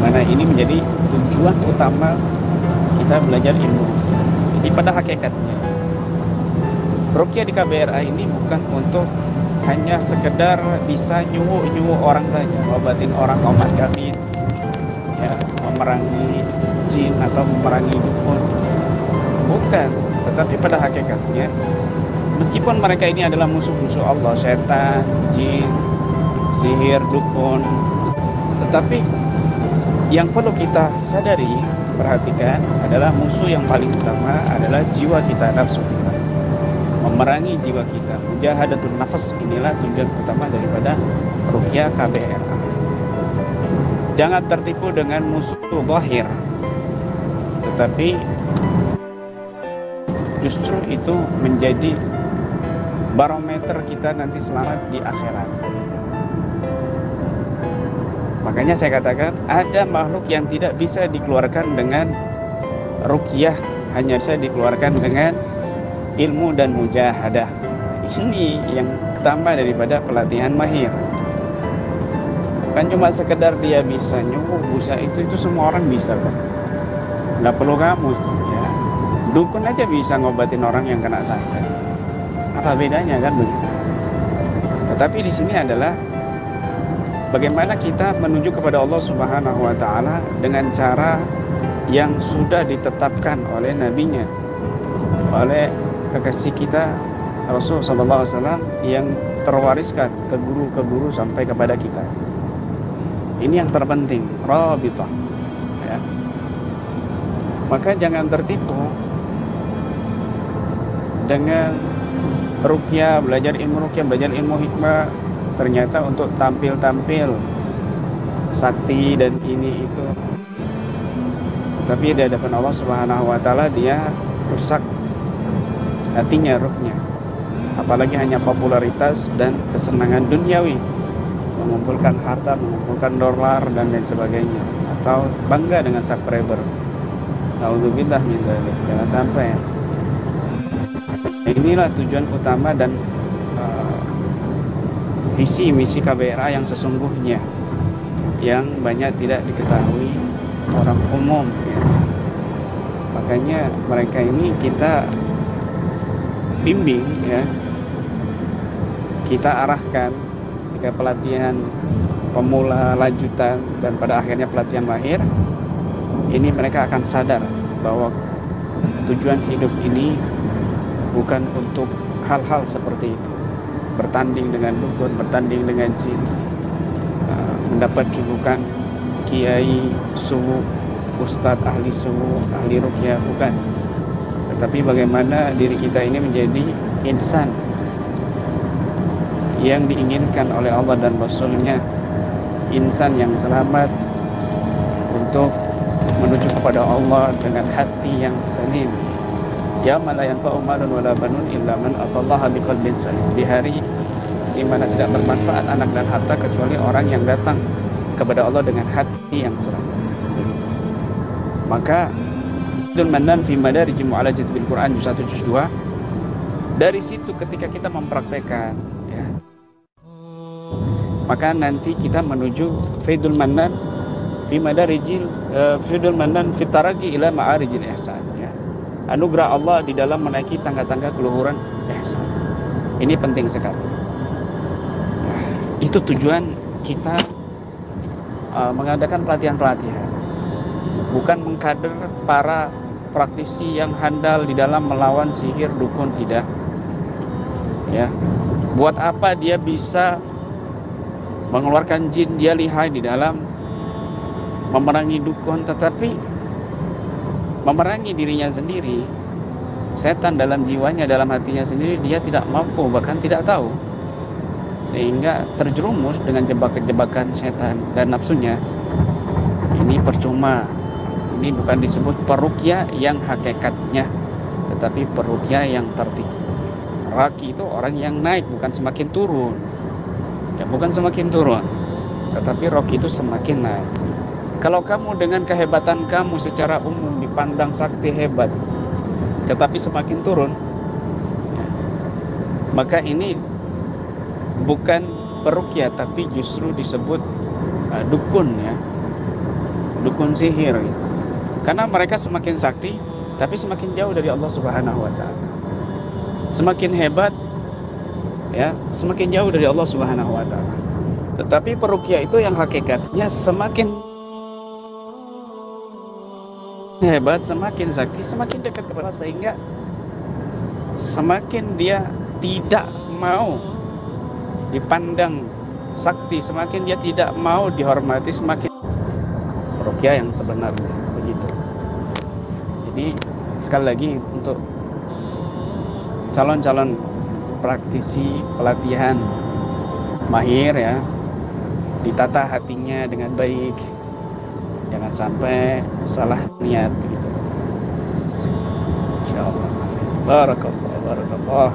mana ini menjadi tujuan utama kita belajar ilmu. Jadi pada hakikatnya ruqyah di KBRA ini bukan untuk hanya sekedar bisa nyuwuk orang saja, ngobatin orang omat gamin, ya, memerangi jin atau memerangi dukun. Bukan, tetapi pada hakikatnya meskipun mereka ini adalah musuh-musuh Allah, setan, jin, sihir, dukun, tetapi yang perlu kita sadari, perhatikan, adalah musuh yang paling utama adalah jiwa kita, nafsu kita. Memerangi jiwa kita, mujahadatun nafas, inilah tujuan utama daripada ruqyah KBRA. Jangan tertipu dengan musuh zahir, tetapi justru itu menjadi barometer kita nanti selamat di akhirat. Makanya saya katakan ada makhluk yang tidak bisa dikeluarkan dengan ruqyah, hanya bisa dikeluarkan dengan ilmu dan mujahadah. Ini yang utama daripada pelatihan mahir. Kan cuma sekedar dia bisa nyuwuk, busa itu semua orang bisa kan. Nggak perlu kamu ya. Dukun aja bisa ngobatin orang yang kena santet. Apa bedanya kan begitu? Tetapi di sini adalah bagaimana kita menuju kepada Allah Subhanahu wa taala dengan cara yang sudah ditetapkan oleh nabinya, oleh kekasih kita Rasul sallallahu alaihi wasallam yang terwariskan ke guru sampai kepada kita. Ini yang terpenting, rabithah. Ya. Maka jangan tertipu dengan ruqyah, belajar ilmu ruqyah, belajar ilmu hikmah, ternyata untuk tampil-tampil sakti dan ini itu. Tapi di hadapan Allah Subhanahu wa taala dia rusak hatinya, ruhnya. Apalagi hanya popularitas dan kesenangan duniawi, mengumpulkan harta, mengumpulkan dolar dan lain sebagainya, atau bangga dengan subscriber. Nauzubillah min dzalik. Jangan sampai. Inilah tujuan utama dan visi misi KBRA yang sesungguhnya, yang banyak tidak diketahui orang umum ya. Makanya mereka ini kita bimbing ya, kita arahkan ketika pelatihan pemula, lanjutan, dan pada akhirnya pelatihan mahir. Ini mereka akan sadar bahwa tujuan hidup ini bukan untuk hal-hal seperti itu, bertanding dengan dukun, bertanding dengan jin, mendapat julukan kiai suwu, ustadz ahli suwu, ahli ruqyah, bukan. Tetapi bagaimana diri kita ini menjadi insan yang diinginkan oleh Allah dan Rasulnya, insan yang selamat untuk menuju kepada Allah dengan hati yang salim. Yauma la yanfa'u malun wala banun illa man atallaha biqalbin salim. Di hari di mana tidak bermanfaat anak dan harta kecuali orang yang datang kepada Allah dengan hati yang selamat. Maka Faidul Mannan fi Madarij Mu'alajat bil Quran juz 1 juz 2, dari situ ketika kita mempraktekkan ya, maka nanti kita menuju Faidul Mannan fi Madarijil Faidul Mannan fi Taraqi ila Ma'arijil Ihsan ya. Anugerah Allah di dalam menaiki tangga-tangga keluhuran ihsan. Ini penting sekali. Itu tujuan kita mengadakan pelatihan-pelatihan, bukan mengkader para praktisi yang handal di dalam melawan sihir, dukun, tidak ya. Buat apa dia bisa mengeluarkan jin, dia lihai di dalam memerangi dukun, tetapi memerangi dirinya sendiri, setan dalam jiwanya, dalam hatinya sendiri, dia tidak mampu, bahkan tidak tahu, sehingga terjerumus dengan jebakan-jebakan setan dan nafsunya. Ini percuma. Ini bukan disebut peruqyah yang hakikatnya, tetapi peruqyah yang tertib. Raki itu orang yang naik, bukan semakin turun ya, bukan semakin turun, tetapi raki itu semakin naik. Kalau kamu dengan kehebatan kamu secara umum dipandang sakti hebat, tetapi semakin turun ya, maka ini bukan peruqyah, tapi justru disebut dukun ya. dukun sihir gitu. Karena mereka semakin sakti tapi semakin jauh dari Allah Subhanahu wa taala. Semakin hebat ya, semakin jauh dari Allah Subhanahu wa taala. Tetapi peruqyah itu yang hakikatnya semakin hebat, semakin sakti, semakin dekat kepada Allah, sehingga semakin dia tidak mau dipandang sakti, semakin dia tidak mau dihormati, semakin ruqyah yang sebenarnya begitu. Jadi sekali lagi untuk calon-calon praktisi pelatihan mahir ya, ditata hatinya dengan baik, jangan sampai salah niat begitu. Insyaallah. Barakallah.